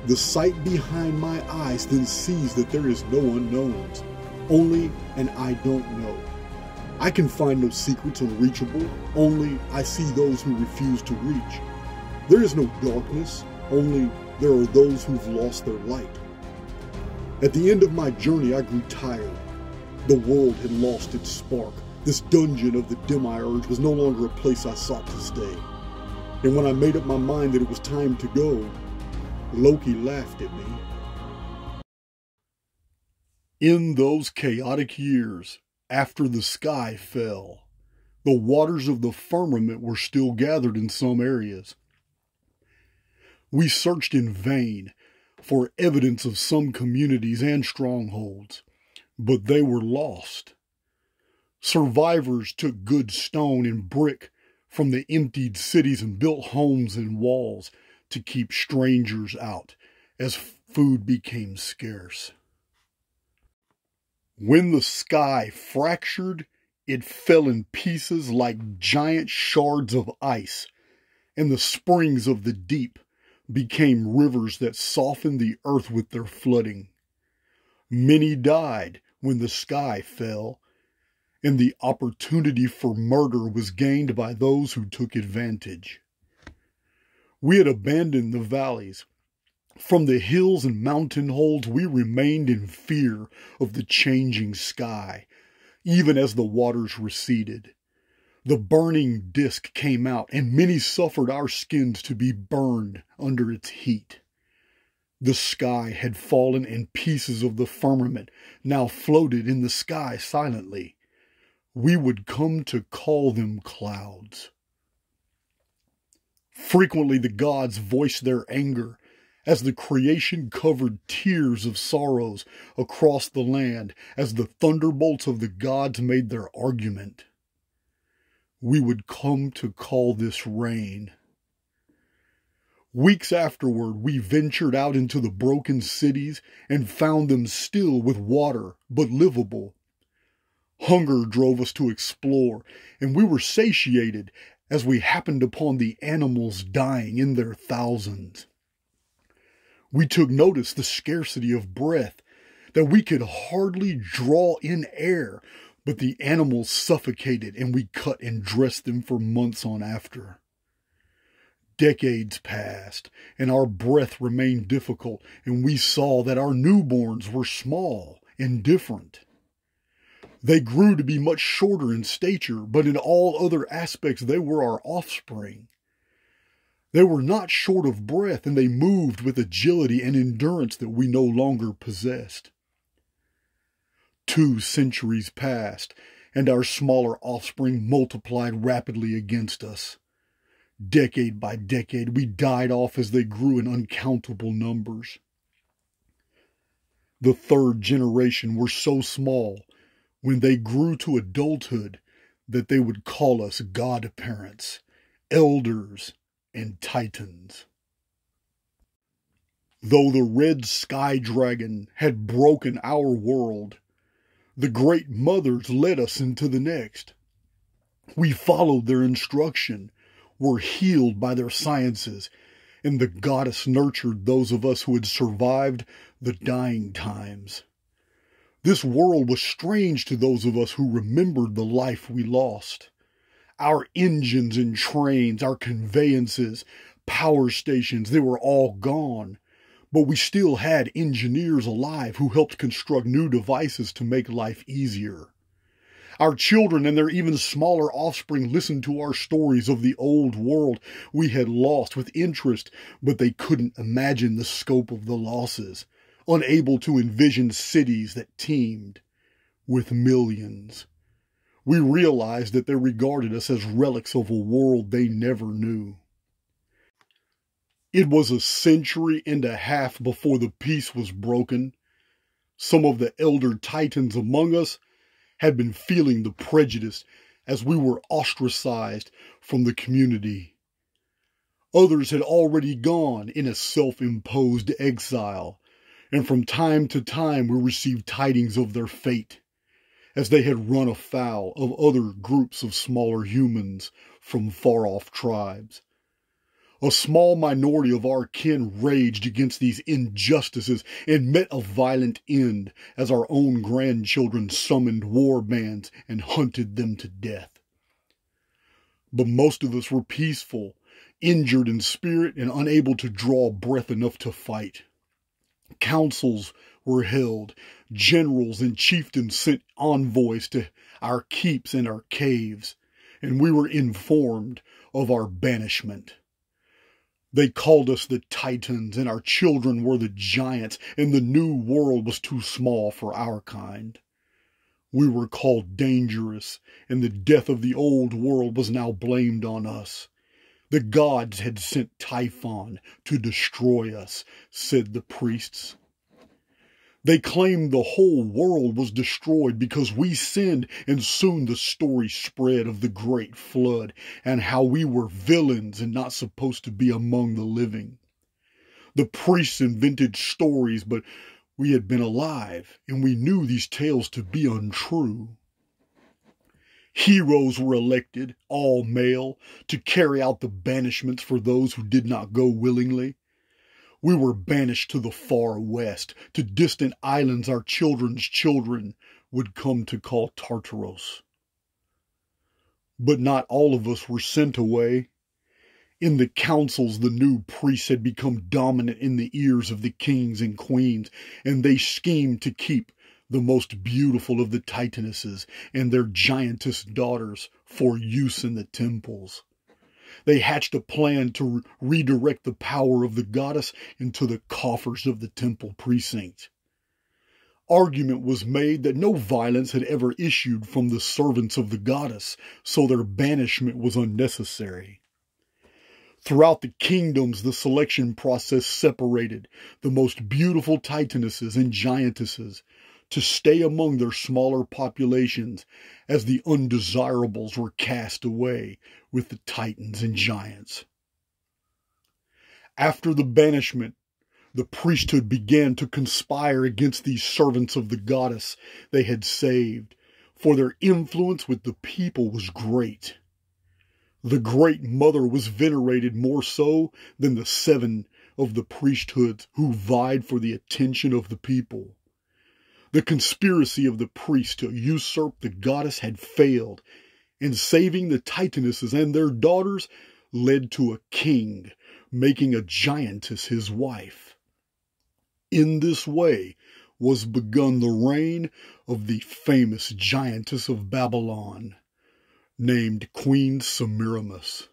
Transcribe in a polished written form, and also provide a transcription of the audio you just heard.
The sight behind my eyes then sees that there is no unknowns, only an I don't know. I can find no secrets unreachable, only I see those who refuse to reach. There is no darkness, only there are those who've lost their light. At the end of my journey, I grew tired. The world had lost its spark. This dungeon of the demiurge was no longer a place I sought to stay. And when I made up my mind that it was time to go, Loki laughed at me. In those chaotic years, after the sky fell, the waters of the firmament were still gathered in some areas. We searched in vain for evidence of some communities and strongholds, but they were lost. Survivors took good stone and brick from the emptied cities and built homes and walls to keep strangers out as food became scarce. When the sky fractured, it fell in pieces like giant shards of ice, and the springs of the deep became rivers that softened the earth with their flooding. Many died when the sky fell, and the opportunity for murder was gained by those who took advantage. We had abandoned the valleys. From the hills and mountain holes we remained in fear of the changing sky, even as the waters receded. The burning disk came out, and many suffered our skins to be burned under its heat. The sky had fallen, and pieces of the firmament now floated in the sky silently. We would come to call them clouds. Frequently the gods voiced their anger as the creation covered tears of sorrows across the land as the thunderbolts of the gods made their argument. We would come to call this rain. Weeks afterward, we ventured out into the broken cities and found them still with water, but livable. Hunger drove us to explore, and we were satiated as we happened upon the animals dying in their thousands. We took notice the scarcity of breath, that we could hardly draw in air, but the animals suffocated, and we cut and dressed them for months on after. Decades passed, and our breath remained difficult, and we saw that our newborns were small and different. They grew to be much shorter in stature, but in all other aspects they were our offspring. They were not short of breath, and they moved with agility and endurance that we no longer possessed. 2 centuries passed, and our smaller offspring multiplied rapidly against us. Decade by decade, we died off as they grew in uncountable numbers. The 3rd generation were so small when they grew to adulthood that they would call us godparents, elders, and titans. Though the red sky dragon had broken our world, the great mothers led us into the next. We followed their instruction, were healed by their sciences, and the goddess nurtured those of us who had survived the dying times. This world was strange to those of us who remembered the life we lost. Our engines and trains, our conveyances, power stations, they were all gone. But we still had engineers alive who helped construct new devices to make life easier. Our children and their even smaller offspring listened to our stories of the old world we had lost with interest, but they couldn't imagine the scope of the losses, unable to envision cities that teemed with millions. We realized that they regarded us as relics of a world they never knew. It was 1.5 centuries before the peace was broken. Some of the elder titans among us had been feeling the prejudice as we were ostracized from the community. Others had already gone in a self-imposed exile, and from time to time we received tidings of their fate, as they had run afoul of other groups of smaller humans from far-off tribes. A small minority of our kin raged against these injustices and met a violent end as our own grandchildren summoned war bands and hunted them to death. But most of us were peaceful, injured in spirit and unable to draw breath enough to fight. Councils were held, generals and chieftains sent envoys to our keeps and our caves, and we were informed of our banishment. They called us the Titans, and our children were the giants, and the new world was too small for our kind. We were called dangerous, and the death of the old world was now blamed on us. The gods had sent Typhon to destroy us, said the priests. They claimed the whole world was destroyed because we sinned, and soon the story spread of the great flood and how we were villains and not supposed to be among the living. The priests invented stories, but we had been alive, and we knew these tales to be untrue. Heroes were elected, all male, to carry out the banishments for those who did not go willingly. We were banished to the far west, to distant islands our children's children would come to call Tartaros. But not all of us were sent away. In the councils, the new priests had become dominant in the ears of the kings and queens, and they schemed to keep the most beautiful of the titanesses and their giantess daughters for use in the temples. They hatched a plan to redirect the power of the goddess into the coffers of the temple precinct. Argument was made that no violence had ever issued from the servants of the goddess, so their banishment was unnecessary. Throughout the kingdoms, the selection process separated the most beautiful titanesses and giantesses to stay among their smaller populations as the undesirables were cast away with the titans and giants. After the banishment, the priesthood began to conspire against these servants of the goddess they had saved, for their influence with the people was great. The Great Mother was venerated more so than the 7 of the priesthoods who vied for the attention of the people. The conspiracy of the priests to usurp the goddess had failed, and saving the titanesses and their daughters led to a king making a giantess his wife. In this way was begun the reign of the famous giantess of Babylon, named Queen Semiramis.